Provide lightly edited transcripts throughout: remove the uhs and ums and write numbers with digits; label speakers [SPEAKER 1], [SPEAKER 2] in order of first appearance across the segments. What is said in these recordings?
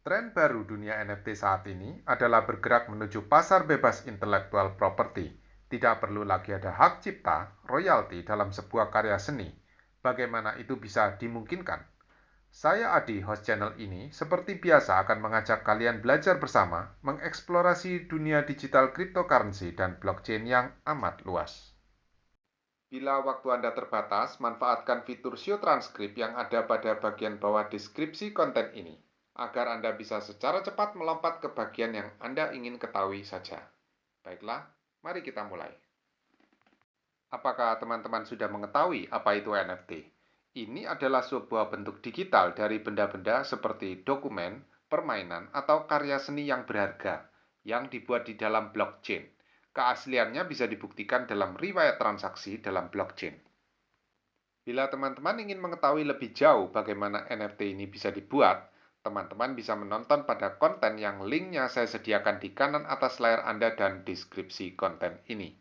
[SPEAKER 1] Tren baru dunia NFT saat ini adalah bergerak menuju pasar bebas intelektual properti. Tidak perlu lagi ada hak cipta, royalti dalam sebuah karya seni. Bagaimana itu bisa dimungkinkan? Saya Adi, host channel ini, seperti biasa akan mengajak kalian belajar bersama mengeksplorasi dunia digital cryptocurrency dan blockchain yang amat luas. Bila waktu Anda terbatas, manfaatkan fitur show transkrip yang ada pada bagian bawah deskripsi konten ini, agar Anda bisa secara cepat melompat ke bagian yang Anda ingin ketahui saja. Baiklah, mari kita mulai. Apakah teman-teman sudah mengetahui apa itu NFT? Ini adalah sebuah bentuk digital dari benda-benda seperti dokumen, permainan, atau karya seni yang berharga yang dibuat di dalam blockchain. Keasliannya bisa dibuktikan dalam riwayat transaksi dalam blockchain. Bila teman-teman ingin mengetahui lebih jauh bagaimana NFT ini bisa dibuat, teman-teman bisa menonton pada konten yang linknya saya sediakan di kanan atas layar Anda dan deskripsi konten ini.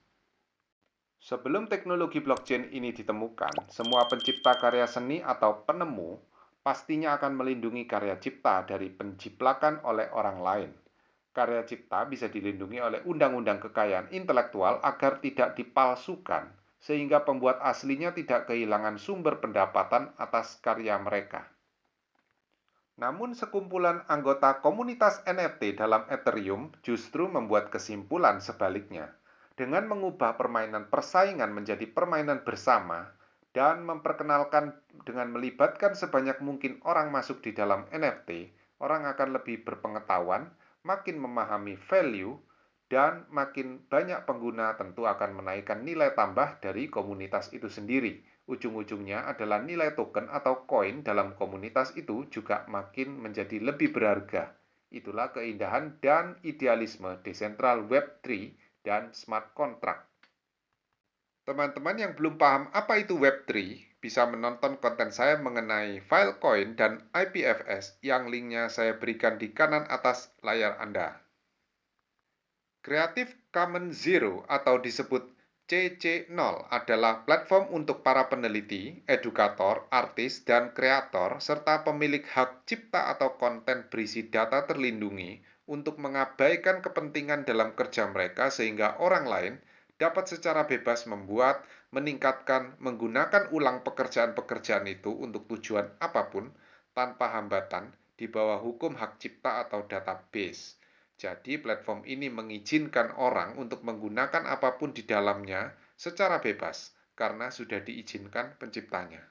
[SPEAKER 1] Sebelum teknologi blockchain ini ditemukan, semua pencipta karya seni atau penemu pastinya akan melindungi karya cipta dari penjiplakan oleh orang lain. Karya cipta bisa dilindungi oleh undang-undang kekayaan intelektual agar tidak dipalsukan, sehingga pembuat aslinya tidak kehilangan sumber pendapatan atas karya mereka. Namun sekumpulan anggota komunitas NFT dalam Ethereum justru membuat kesimpulan sebaliknya. Dengan mengubah permainan persaingan menjadi permainan bersama dan memperkenalkan dengan melibatkan sebanyak mungkin orang masuk di dalam NFT, orang akan lebih berpengetahuan, makin memahami value, dan makin banyak pengguna tentu akan menaikkan nilai tambah dari komunitas itu sendiri. Ujung-ujungnya adalah nilai token atau koin dalam komunitas itu juga makin menjadi lebih berharga. Itulah keindahan dan idealisme desentral Web3 dan smart contract. Teman-teman yang belum paham apa itu Web3 bisa menonton konten saya mengenai Filecoin dan IPFS yang linknya saya berikan di kanan atas layar Anda. Creative Commons Zero atau disebut CC0 adalah platform untuk para peneliti, edukator, artis, dan kreator, serta pemilik hak cipta atau konten berisi data terlindungi untuk mengabaikan kepentingan dalam kerja mereka sehingga orang lain dapat secara bebas membuat, meningkatkan, menggunakan ulang pekerjaan-pekerjaan itu untuk tujuan apapun tanpa hambatan di bawah hukum hak cipta atau database. Jadi platform ini mengizinkan orang untuk menggunakan apapun di dalamnya secara bebas karena sudah diizinkan penciptanya.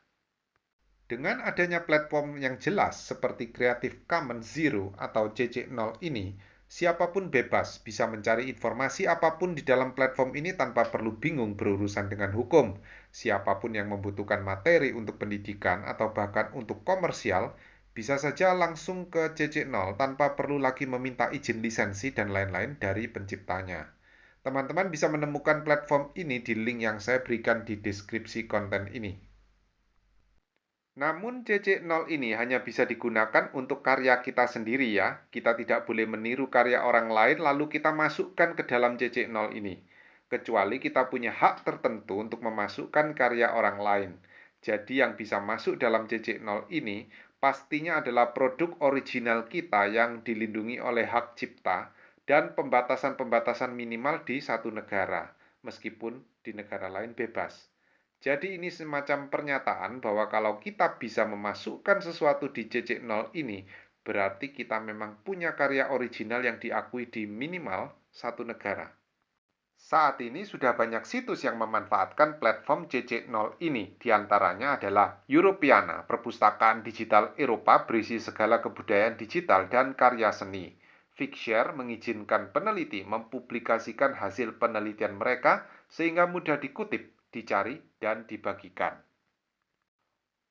[SPEAKER 1] Dengan adanya platform yang jelas seperti Creative Commons Zero atau CC0 ini, siapapun bebas bisa mencari informasi apapun di dalam platform ini tanpa perlu bingung berurusan dengan hukum. Siapapun yang membutuhkan materi untuk pendidikan atau bahkan untuk komersial bisa saja langsung ke CC0 tanpa perlu lagi meminta izin lisensi dan lain-lain dari penciptanya. Teman-teman bisa menemukan platform ini di link yang saya berikan di deskripsi konten ini. Namun CC0 ini hanya bisa digunakan untuk karya kita sendiri ya. Kita tidak boleh meniru karya orang lain lalu kita masukkan ke dalam CC0 ini. Kecuali kita punya hak tertentu untuk memasukkan karya orang lain. Jadi yang bisa masuk dalam CC0 ini pastinya adalah produk original kita yang dilindungi oleh hak cipta dan pembatasan-pembatasan minimal di satu negara, meskipun di negara lain bebas. Jadi ini semacam pernyataan bahwa kalau kita bisa memasukkan sesuatu di CC0 ini, berarti kita memang punya karya original yang diakui di minimal satu negara. Saat ini sudah banyak situs yang memanfaatkan platform CC0 ini. Di antaranya adalah Europeana, perpustakaan digital Eropa berisi segala kebudayaan digital dan karya seni. Figshare mengizinkan peneliti mempublikasikan hasil penelitian mereka sehingga mudah dikutip, dicari, dan dibagikan.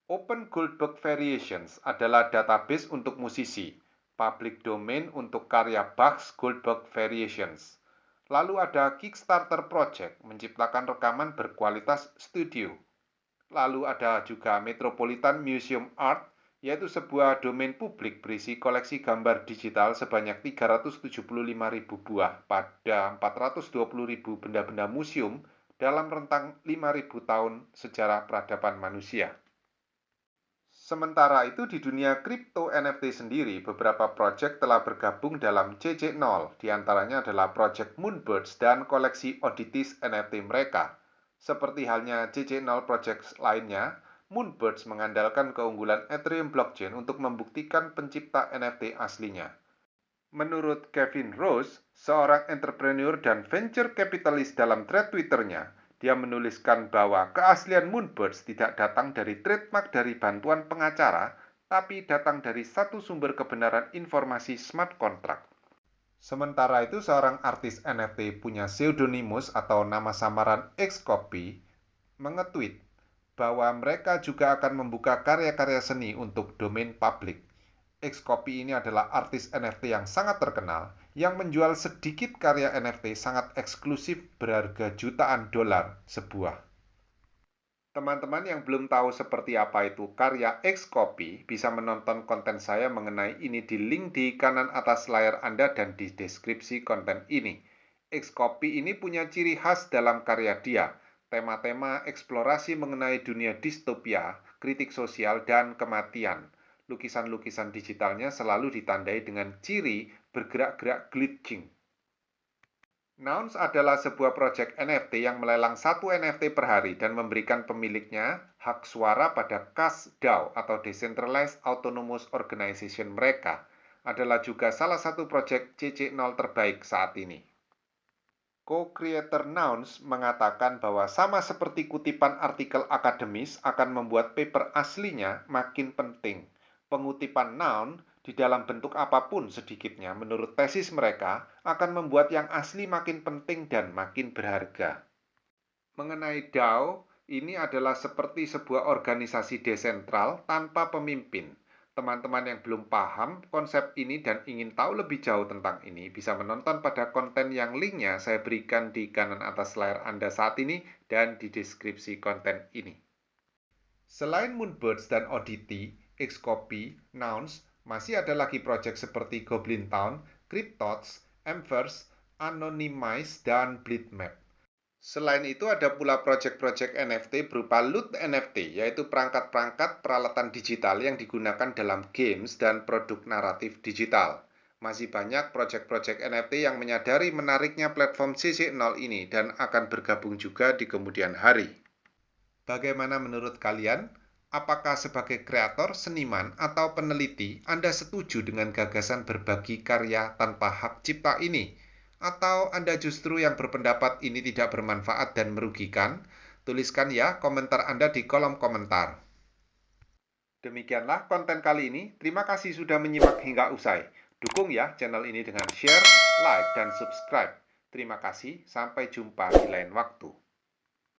[SPEAKER 1] Open Goldberg Variations adalah database untuk musisi, public domain untuk karya Bach's Goldberg Variations. Lalu ada Kickstarter Project, menciptakan rekaman berkualitas studio. Lalu ada juga Metropolitan Museum Art, yaitu sebuah domain publik berisi koleksi gambar digital sebanyak 375.000 buah pada 420.000 benda-benda museum dalam rentang 5.000 tahun sejarah peradaban manusia. Sementara itu di dunia kripto NFT sendiri, beberapa proyek telah bergabung dalam CC0, diantaranya adalah proyek Moonbirds dan koleksi Oddities NFT mereka. Seperti halnya CC0 Project lainnya, Moonbirds mengandalkan keunggulan Ethereum blockchain untuk membuktikan pencipta NFT aslinya. Menurut Kevin Rose, seorang entrepreneur dan venture capitalist dalam thread Twitternya, dia menuliskan bahwa keaslian Moonbirds tidak datang dari trademark dari bantuan pengacara, tapi datang dari satu sumber kebenaran informasi smart contract. Sementara itu, seorang artis NFT punya pseudonimus atau nama samaran Xcopy mengetweet bahwa mereka juga akan membuka karya-karya seni untuk domain publik. Xcopy ini adalah artis NFT yang sangat terkenal yang menjual sedikit karya NFT sangat eksklusif berharga jutaan dolar sebuah. Teman-teman yang belum tahu seperti apa itu karya Xcopy bisa menonton konten saya mengenai ini di link di kanan atas layar Anda dan di deskripsi konten ini. Xcopy ini punya ciri khas dalam karya dia, tema-tema eksplorasi mengenai dunia distopia, kritik sosial, dan kematian. Lukisan-lukisan digitalnya selalu ditandai dengan ciri bergerak-gerak glitching. Nouns adalah sebuah proyek NFT yang melelang satu NFT per hari dan memberikan pemiliknya hak suara pada kas DAO atau Decentralized Autonomous Organization mereka. Adalah juga salah satu proyek CC0 terbaik saat ini. Co-creator Nouns mengatakan bahwa sama seperti kutipan artikel akademis akan membuat paper aslinya makin penting. Pengutipan noun di dalam bentuk apapun sedikitnya menurut tesis mereka akan membuat yang asli makin penting dan makin berharga. Mengenai DAO, ini adalah seperti sebuah organisasi desentral tanpa pemimpin. Teman-teman yang belum paham konsep ini dan ingin tahu lebih jauh tentang ini bisa menonton pada konten yang linknya saya berikan di kanan atas layar Anda saat ini dan di deskripsi konten ini. Selain Moonbirds dan Oddity, Xcopy, Nouns, masih ada lagi proyek seperti Goblin Town, Cryptots, Emverse, Anonymize, dan Bleedmap. Selain itu ada pula proyek-proyek NFT berupa loot NFT, yaitu perangkat-perangkat peralatan digital yang digunakan dalam games dan produk naratif digital. Masih banyak proyek-proyek NFT yang menyadari menariknya platform CC0 ini dan akan bergabung juga di kemudian hari. Bagaimana menurut kalian? Apakah sebagai kreator, seniman, atau peneliti Anda setuju dengan gagasan berbagi karya tanpa hak cipta ini? Atau Anda justru yang berpendapat ini tidak bermanfaat dan merugikan? Tuliskan ya komentar Anda di kolom komentar. Demikianlah konten kali ini. Terima kasih sudah menyimak hingga usai. Dukung ya channel ini dengan share, like, dan subscribe. Terima kasih, sampai jumpa di lain waktu.